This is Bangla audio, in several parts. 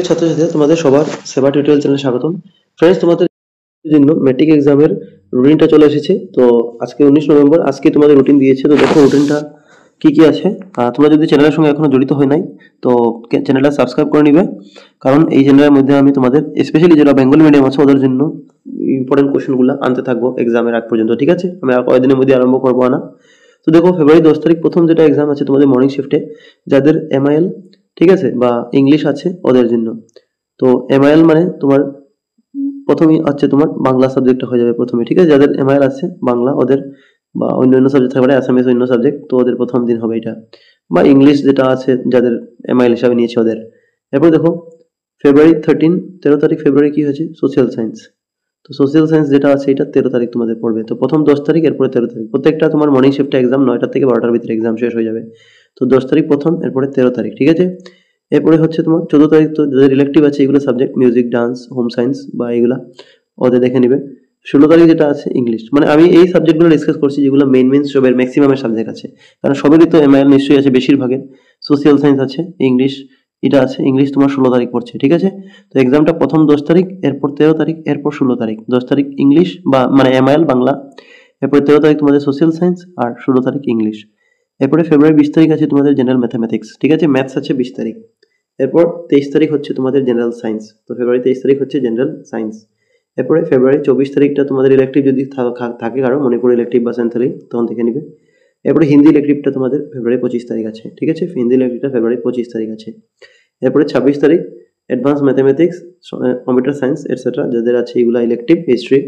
ছাত্রছাত্রীরা তোমাদের সবার সেবা টিউটোরিয়াল চ্যানেলে স্বাগতম। ফ্রেন্ডস, তোমাদের জন্য ম্যাট্রিক এক্সামের রুটিনটা চলে এসেছে। তো আজকে 19 নভেম্বর, আজকে তোমাদের রুটিন দিয়েছে। তো দেখো রুটিনটা কি কি আছে। তোমরা যদি চ্যানেলের সঙ্গে এখনো জড়িত হয় নাই তো চ্যানেলটা সাবস্ক্রাইব করে নিবে, কারণ এই চ্যানেলের মধ্যে আমি তোমাদের স্পেশালি যারা বেঙ্গলি মিডিয়াম আছে ওদের জন্য ইম্পর্টেন্ট কোশ্চেনগুলো আনতে থাকবো এক্সামের আগ পর্যন্ত। ঠিক আছে, আমি আর কয়েকদিনের মধ্যে আরম্ভ করবো না। তো দেখো ফেব্রুয়ারি 10 তারিখ প্রথম যেটা এক্সাম আছে তোমাদের মর্নিং শিফটে, যাদের এমআইএল ঠিক আছে বা ইংলিশ আছে ওদের জন্য। তো এমআইএল মানে তোমার প্রথমেই হচ্ছে তোমার বাংলা সাবজেক্টটা হয়ে যাবে প্রথমে। ঠিক আছে, যাদের এমআইএল আছে বাংলা ওদের, বা অন্য সাবজেক্ট থাকবে অ্যাসামিস অন্য সাবজেক্ট, তো ওদের প্রথম দিন হবে এটা। বা ইংলিশ যেটা আছে যাদের এমআইএল হিসাবে নিয়েছে ওদের। এরপর দেখো ফেব্রুয়ারি 13 তারিখ ফেব্রুয়ারি কি হয়েছে, সোশ্যাল সায়েন্স। তো সোশ্যাল সায়েন্স যেটা আছে এটা 13 তারিখ তোমাদের পড়বে। তো প্রথম 10 তারিখ, এরপরে 13 তারিখ, প্রত্যেকটা তোমার মর্নিং শিফটে এক্সাম 9টা থেকে 12টার ভিতরে এক্সাম শেষ হয়ে যাবে। তো 10 তারিখ প্রথম, এরপরে 13 তারিখ। ঠিক আছে, এরপরে হচ্ছে তোমার 14 তারিখ তো যাদের ইলেকটিভ আছে এগুলো subject music, dance, home science বা এগুলা ওদের দেখে নিবে। 16 তারিখ যেটা আছে ইংলিশ। মানে আমি এই সাবজেক্টগুলো ডিসকাস করছি যেগুলো মেইন সবের ম্যাক্সিমামের সাবজেক্ট আছে, কারণ সবেরই তো এমআইএল নিশ্চয়ই আছে বেশিরভাগের। সোশ্যাল সায়েন্স আছে, ইংলিশ এটা আছে। ইংলিশ তোমার 16 তারিখ পড়ছে। ঠিক আছে, তো এক্সামটা প্রথম 10 তারিখ, এরপর 13 তারিখ, এরপর 16 তারিখ। 10 তারিখ ইংলিশ বা মানে এমআইএল বাংলা, এরপরে 13 তারিখ তোমাদের সোশ্যাল সায়েন্স, আর 16 তারিখ ইংলিশ। এরপরে ফেব্রুয়ারি 20 তারিখ আছে তোমাদের জেনারেল ম্যাথামেটিক্স। ঠিক আছে, ম্যাথস আছে 20 তারিখ। এরপর 23 তারিখ হচ্ছে তোমাদের জেনারেল সায়েন্স। তো ফেব্রুয়ারি 23 তারিখ হচ্ছে জেনারেল সায়েন্স। এরপরে ফেব্রুয়ারি 24 তারিখটা তোমাদের ইলেকটিভ যদি থাকে কারো, মণিপুর ইলেকটিভ বা সেন্ট্রালি, তখন দেখে নিবে। এরপরে হিন্দি ইলেকটিভটা তোমাদের ফেব্রুয়ারি 25 তারিখ আছে। ঠিক আছে, হিন্দি ইলেকটিভটা ফেব্রুয়ারি 25 তারিখ আছে। এরপরে 26 তারিখ advance mathematics, computer science etcetera যাদের আছে এগুলা ইলেকটিভ, হিস্ট্রি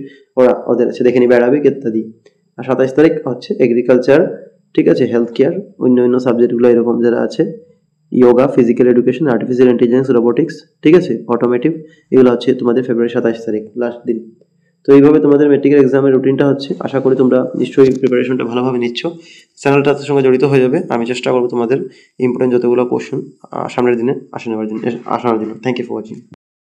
ওদের আছে দেখে নিবে, অ্যারাবিক ইত্যাদি। আর 27 তারিখ হচ্ছে এগ্রিকালচার, ঠিক আছে, হেলথ কেয়ার, অন্য সাবজেক্টগুলো এরকম যারা আছে, yoga, physical education, artificial intelligence, robotics, ঠিক আছে, অটোমেটিভ, এগুলো হচ্ছে তোমাদের ফেব্রুয়ারি 27 তারিখ লাস্ট দিন। তো এইভাবে তোমাদের ম্যাট্রিকের এক্সামের রুটিনটা হচ্ছে। আশা করি তোমরা নিশ্চয়ই প্রিপারেশনটা ভালোভাবে নিচ্ছ, চ্যানেলটার সঙ্গে জড়িত হয়ে যাবে। আমি চেষ্টা করবো তোমাদের ইম্পর্টেন্ট যতগুলো কোশ্চেন সামনের দিনে আসানোর জন্য। Thank you for watching.